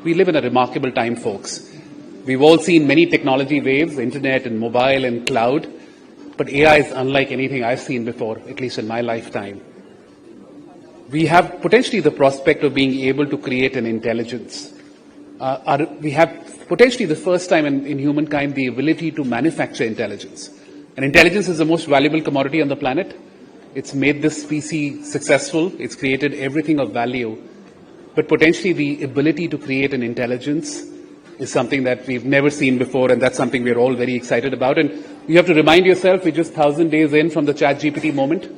we live in a remarkable time, folks. We've all seen many technology waves, internet and mobile and cloud, but AI is unlike anything I've seen before, at least in my lifetime. We have potentially the prospect of being able to create an intelligence. We have potentially the first time in humankind the ability to manufacture intelligence. And intelligence is the most valuable commodity on the planet. It's made this species successful. It's created everything of value. But potentially the ability to create an intelligence is something that we've never seen before, and that's something we're all very excited about. And you have to remind yourself, we're just 1,000 days in from the ChatGPT moment.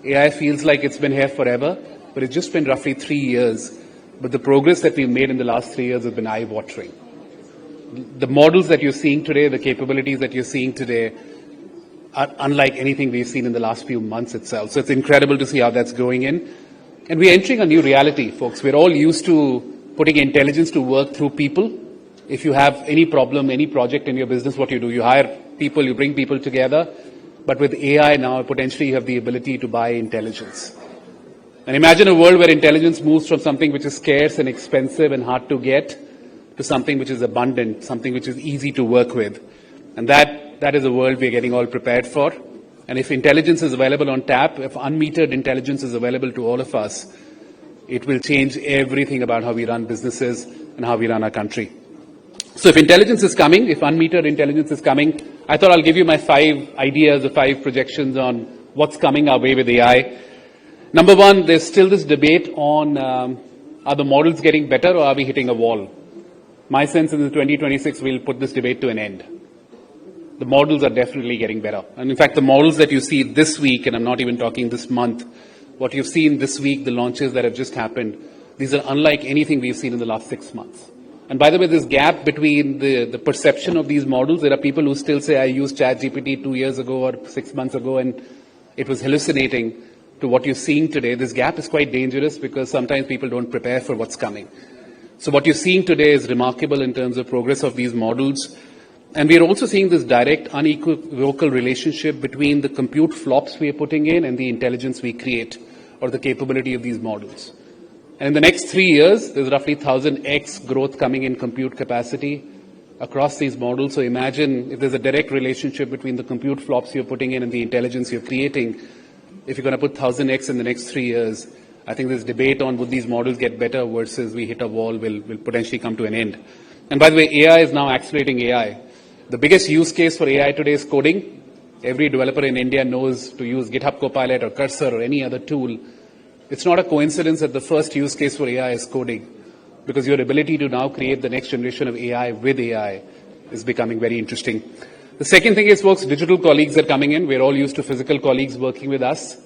AI feels like it's been here forever, but it's just been roughly 3 years. But the progress that we've made in the last 3 years has been eye-watering. The models that you're seeing today, the capabilities that you're seeing today, are unlike anything we've seen in the last few months itself. So it's incredible to see how that's growing in. And we're entering a new reality, folks. We're all used to putting intelligence to work through people. If you have any problem, any project in your business, what you do, you hire people, you bring people together. But with AI now, potentially you have the ability to buy intelligence. And imagine a world where intelligence moves from something which is scarce and expensive and hard to get to something which is abundant, something which is easy to work with. And that is a world we're getting all prepared for. And if intelligence is available on tap, if unmetered intelligence is available to all of us, it will change everything about how we run businesses and how we run our country. So if intelligence is coming, if unmetered intelligence is coming, I thought I'll give you my 5 ideas or 5 projections on what's coming our way with AI. Number one, there's still this debate on are the models getting better or are we hitting a wall? My sense is in 2026 we'll put this debate to an end. The models are definitely getting better. And in fact, the models that you see this week, and I'm not even talking this month, what you've seen this week, the launches that have just happened, these are unlike anything we've seen in the last 6 months. And by the way, this gap between the perception of these models, there are people who still say, I used ChatGPT 2 years ago or 6 months ago and it was hallucinating, to what you're seeing today. This gap is quite dangerous because sometimes people don't prepare for what's coming. So what you're seeing today is remarkable in terms of progress of these models. And we are also seeing this direct, unequivocal relationship between the compute flops we are putting in and the intelligence we create, or the capability of these models. And in the next 3 years, there's roughly 1,000x growth coming in compute capacity across these models. So imagine if there's a direct relationship between the compute flops you're putting in and the intelligence you're creating. If you're going to put 1,000x in the next 3 years, I think this debate on would these models get better versus we hit a wall will potentially come to an end. And by the way, AI is now accelerating AI. The biggest use case for AI today is coding. Every developer in India knows to use GitHub Copilot or Cursor or any other tool. It's not a coincidence that the first use case for AI is coding, because your ability to now create the next generation of AI with AI is becoming very interesting. The second thing is, folks, digital colleagues are coming in. We're all used to physical colleagues working with us.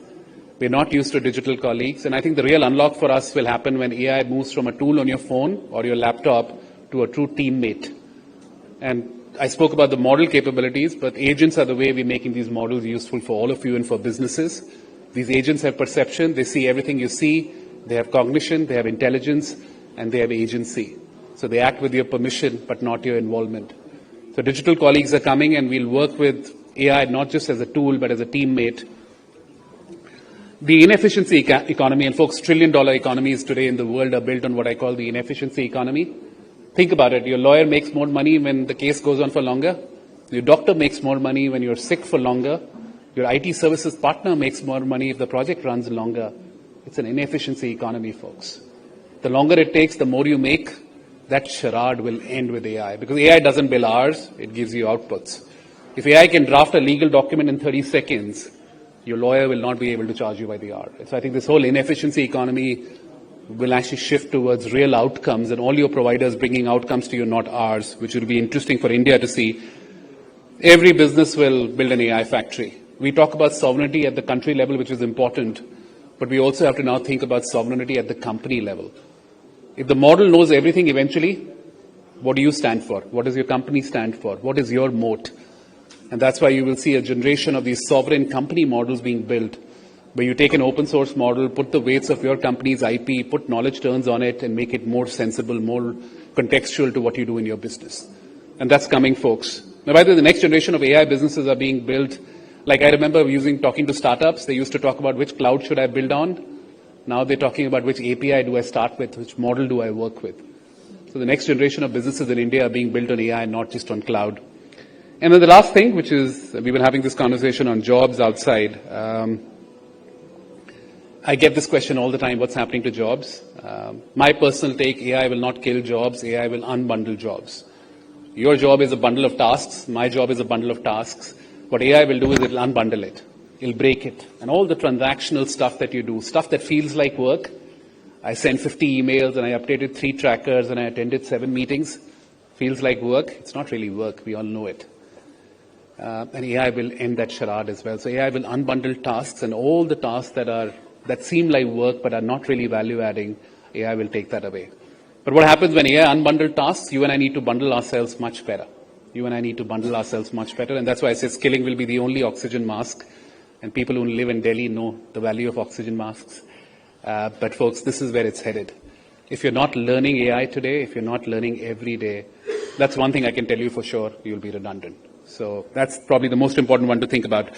We're not used to digital colleagues. And I think the real unlock for us will happen when AI moves from a tool on your phone or your laptop to a true teammate. And I spoke about the model capabilities, but agents are the way we're making these models useful for all of you and for businesses. These agents have perception. They see everything you see. They have cognition. They have intelligence. And they have agency. So they act with your permission, but not your involvement. So digital colleagues are coming, and we'll work with AI not just as a tool, but as a teammate. The inefficiency economy, and folks, trillion-dollar economies today in the world are built on what I call the inefficiency economy. Think about it. Your lawyer makes more money when the case goes on for longer. Your doctor makes more money when you're sick for longer. Your IT services partner makes more money if the project runs longer. It's an inefficiency economy, folks. The longer it takes, the more you make. That charade will end with AI, because AI doesn't bill hours, it gives you outputs. If AI can draft a legal document in 30 seconds, your lawyer will not be able to charge you by the hour. So I think this whole inefficiency economy will actually shift towards real outcomes, and all your providers bringing outcomes to you, not ours, which will be interesting for India to see. Every business will build an AI factory. We talk about sovereignty at the country level, which is important, but we also have to now think about sovereignty at the company level. If the model knows everything eventually, what do you stand for? What does your company stand for? What is your moat? And that's why you will see a generation of these sovereign company models being built, where you take an open source model, put the weights of your company's IP, put knowledge turns on it, and make it more sensible, more contextual to what you do in your business. And that's coming, folks. Now, by the way, the next generation of AI businesses are being built. Like I remember talking to startups, they used to talk about which cloud should I build on. Now they're talking about which API do I start with, which model do I work with. So the next generation of businesses in India are being built on AI, not just on cloud. And then the last thing, which is, we've been having this conversation on jobs outside. I get this question all the time, what's happening to jobs? My personal take, AI will not kill jobs, AI will unbundle jobs. Your job is a bundle of tasks, my job is a bundle of tasks. What AI will do is it'll unbundle it, it'll break it. And all the transactional stuff that you do, stuff that feels like work, I sent 50 emails and I updated 3 trackers and I attended 7 meetings, feels like work, it's not really work, we all know it. And AI will end that charade as well. So AI will unbundle tasks, and all the tasks that seem like work but are not really value adding, AI will take that away. But what happens when AI unbundle tasks? You and I need to bundle ourselves much better. You and I need to bundle ourselves much better, and that's why I say skilling will be the only oxygen mask. And people who live in Delhi know the value of oxygen masks. But folks, this is where it's headed. If you're not learning AI today, if you're not learning every day, that's one thing I can tell you for sure, you'll be redundant. So that's probably the most important one to think about.